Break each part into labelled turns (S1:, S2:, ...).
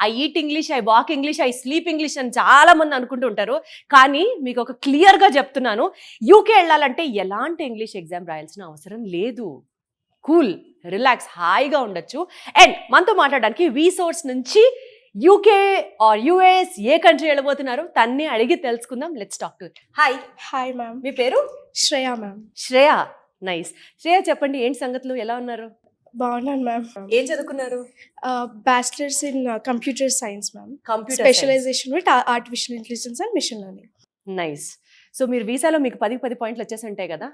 S1: I eat English, I walk English, I sleep English అని చాలా మంది అనుకుంటూ ఉంటారు. కానీ మీకు ఒక క్లియర్గా చెప్తున్నాను, యూకే వెళ్ళాలంటే ఎలాంటి ఇంగ్లీష్ ఎగ్జామ్ రాయాల్సిన అవసరం లేదు. కూల్, రిలాక్స్, హాయిగా ఉండొచ్చు. అండ్ మనతో మాట్లాడడానికి వీసోర్స్ నుంచి యూకే ఆర్ యుఎస్ ఏ కంట్రీ వెళ్ళబోతున్నారు తన్ని అడిగి తెలుసుకుందాం. Let's talk to. Hi.
S2: Hi ma'am.
S1: మీ పేరు?
S2: శ్రేయ మ్యామ్.
S1: శ్రేయ, నైస్. శ్రేయ చెప్పండి, ఏంటి సంగతులు, ఎలా ఉన్నారు?
S2: బాగున్నాను మ్యామ్.
S1: ఏం చదువుకున్నారు?
S2: Bachelors in computer science ma'am.
S1: Computer
S2: specialisation with artificial intelligence and machine learning.
S1: Nice. So మీరు వీసాలో మీకు 10 పాయింట్లు వచ్చేసి ఉంటాయి కదా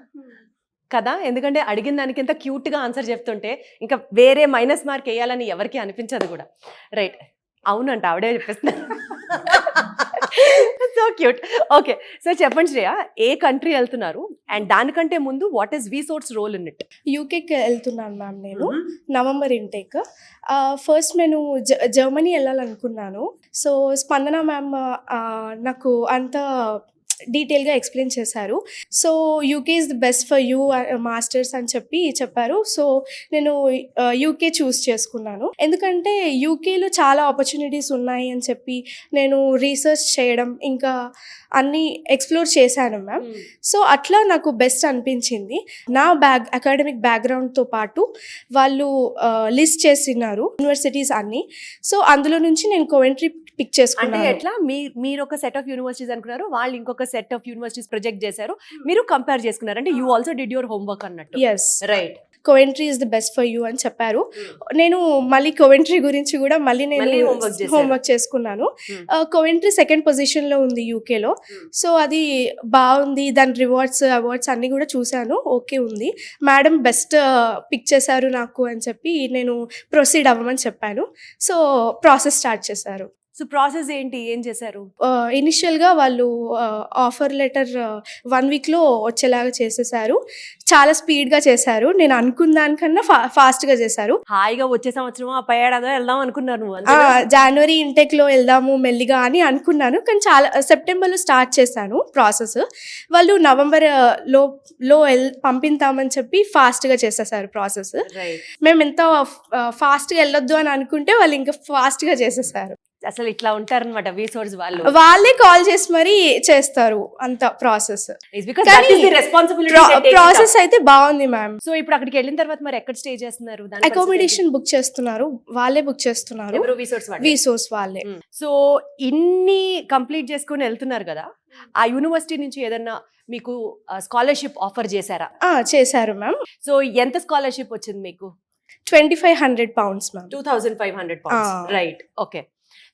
S1: కదా, ఎందుకంటే అడిగిన దానికి ఎంత క్యూట్గా ఆన్సర్ చెప్తుంటే ఇంకా వేరే మైనస్ మార్క్ వేయాలని ఎవరికి అనిపించదు కూడా. రైట్, అవునంట, ఆవిడే చెప్పేస్తున్నారు. So cute. ఓకే, సో చెప్పండి శ్రేయ, ఏ కంట్రీ వెళ్తున్నారు అండ్ దానికంటే ముందు వాట్ ఈస్ వీసోర్స్ రోల్ ఇన్ ఇట్?
S2: యూకేకి వెళ్తున్నాను మ్యామ్ నేను. November intake. ఫస్ట్ నేను జర్మనీ వెళ్ళాలనుకున్నాను. సో స్పందన మ్యామ్ నాకు అంత డీటెయిల్గా ఎక్స్ప్లెయిన్ చేశారు. So UK is the best for you masters అని చెప్పారు. సో నేను యూకే చూస్ చేసుకున్నాను. ఎందుకంటే యూకేలో చాలా ఆపర్చునిటీస్ ఉన్నాయి అని చెప్పి నేను రీసెర్చ్ చేయడం ఇంకా అన్నీ ఎక్స్ప్లోర్ చేశాను మ్యామ్. సో అట్లా నాకు బెస్ట్ అనిపించింది. నా అకాడమిక్ బ్యాక్గ్రౌండ్తో పాటు వాళ్ళు లిస్ట్ చేసినారు యూనివర్సిటీస్ అన్నీ. సో అందులో నుంచి నేను కోవెంట్రీ పిక్ చేసుకున్నాను.
S1: అంటే ఎట్లా మీరు ఒక సెట్ ఆఫ్ యూనివర్సిటీస్ అనుకున్నారు, వాళ్ళు ఇంకొక సెట్ ఆఫ్ యూనివర్సిటీస్ ప్రొజెక్ట్ చేశారు, మీరు కంపేర్ చేసుకున్నారు. అంటే you also did your homework అన్నట్టు.
S2: Yes,
S1: right.
S2: Coventry is the best for you అని చెప్పారు. నేను మళ్ళీ కోవెంట్రీ గురించి కూడా నేను హోంవర్క్ చేసుకున్నాను. కోవెంట్రీ సెకండ్ పొజిషన్లో ఉంది యూకేలో. సో అది బాగుంది, దాని అవార్డ్స్ అన్నీ కూడా చూశాను. ఓకే ఉంది, మేడం బెస్ట్ పిక్ చేశారు నాకు అని చెప్పి నేను ప్రొసీడ్ అవ్వమని చెప్పాను. సో ప్రాసెస్ స్టార్ట్ చేశారు.
S1: సో ప్రాసెస్ ఏంటి, ఏం చేశారు?
S2: ఇనిషియల్గా వాళ్ళు ఆఫర్ లెటర్ 1 వీక్లో వచ్చేలాగా చేసేసారు. చాలా స్పీడ్గా చేశారు. నేను అనుకున్న దానికన్నా ఫాస్ట్గా చేశారు.
S1: హాయిగా వచ్చే సంవత్సరం ఆ పైడాదో వెళ్దాం అనుకున్నారు నువ్వు?
S2: జనవరి ఇంటెక్లో వెళ్దాము మెల్లిగా అని అనుకున్నాను. కానీ చాలా సెప్టెంబర్లో స్టార్ట్ చేశాను ప్రాసెస్. వాళ్ళు నవంబర్ లో పంపిస్తామని చెప్పి ఫాస్ట్గా చేసేసారు ప్రాసెస్. మేము ఎంత ఫాస్ట్గా వెళ్ళొద్దు అని అనుకుంటే వాళ్ళు ఇంకా ఫాస్ట్గా చేసేసారు.
S1: అసలు ఇట్లా ఉంటారనమాట వీసోర్స్ వాళ్ళు.
S2: వాళ్ళే కాల్ చేసి మరీ చేస్తారు అంత ప్రాసెస్. ప్రాసెస్ అయితే బాగుంది మ్యామ్.
S1: సో ఇప్పుడు అక్కడికి వెళ్ళిన తర్వాత మరి ఎక్కడ స్టే చేస్తున్నారు?
S2: అకామిడేషన్ బుక్ చేస్తున్నారు, వాళ్ళే బుక్ చేస్తున్నారు. వీసోర్స్ వాళ్ళే.
S1: సో ఇన్ని కంప్లీట్ చేసుకుని వెళ్తున్నారు కదా, ఆ యూనివర్సిటీ నుంచి ఏదన్నా మీకు స్కాలర్షిప్ ఆఫర్ చేశారా?
S2: చేశారు మ్యామ్.
S1: సో ఎంత స్కాలర్షిప్ వచ్చింది మీకు?
S2: 2500 pounds ma'am.
S1: 2500 pounds. Right, okay.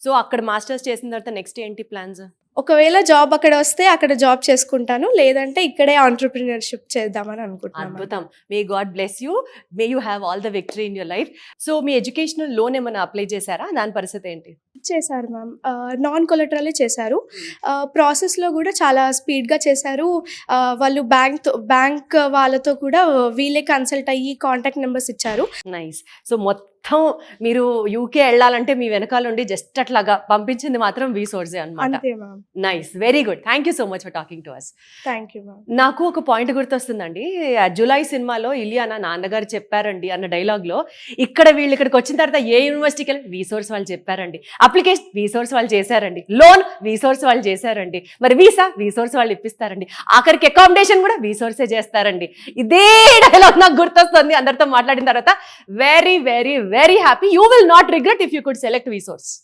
S1: So అక్కడ మాస్టర్స్ చేసిన తర్వాత నెక్స్ట్ ఏంటి ప్లాన్స్?
S2: ఒకవేళ జాబ్ అక్కడ వస్తే అక్కడ జాబ్ చేసుకుంటాను, లేదంటే ఇక్కడే ఆంటర్‌ప్రెన్యూర్‌షిప్ చేద్దామని అనుకుంటున్నాను.
S1: అద్భుతం. May God bless you, may you have all the victory in your life. So me educational loan ఏమైనా అప్లై చేశారా? దాని పరిస్థితి ఏంటి?
S2: చేశారు మ్యామ్. నాన్ కొలెటరలే చేశారు. ప్రాసెస్లో కూడా చాలా స్పీడ్గా చేశారు. వాళ్ళు బ్యాంక్ వాళ్ళతో కూడా వీళ్ళే కన్సల్ట్ అయ్యి కాంటాక్ట్ నెంబర్స్ ఇచ్చారు.
S1: నైస్. సో మొత్తం మీరు యూకే వెళ్ళాలంటే మీ వెనకాల నుండి జస్ట్ అట్లాగా పంపించింది మాత్రం వీసోర్సే అన్నమాట.
S2: అంతే ma'am.
S1: Nice, very good. Thank you so much for talking to us.
S2: Thank you ma'am.
S1: నాకు ఒక పాయింట్ గుర్తొస్తుందండి. జులై సినిమాలో ఇలియానా నాన్నగారు చెప్పారండి అన్న డైలాగ్లో, ఇక్కడ వీళ్ళు ఇక్కడికి వచ్చిన తర్వాత ఏ యూనివర్సిటీకి వెళ్ళి వీసోర్స్ వాళ్ళు చెప్పారండి, అప్లికేషన్ వీసోర్స్ వాళ్ళు చేశారండి, లోన్ వీసోర్స్ వాళ్ళు చేశారండి, మరి వీసా వీసోర్స్ వాళ్ళు ఇప్పిస్తారండి, ఆఖరికి అకామిడేషన్ కూడా వీసోర్సే చేస్తారండి. ఇదే డైలాగ్ నాకు గుర్తొస్తుంది అందరితో మాట్లాడిన తర్వాత. Very very very happy. You will not regret if you could select వీసోర్స్.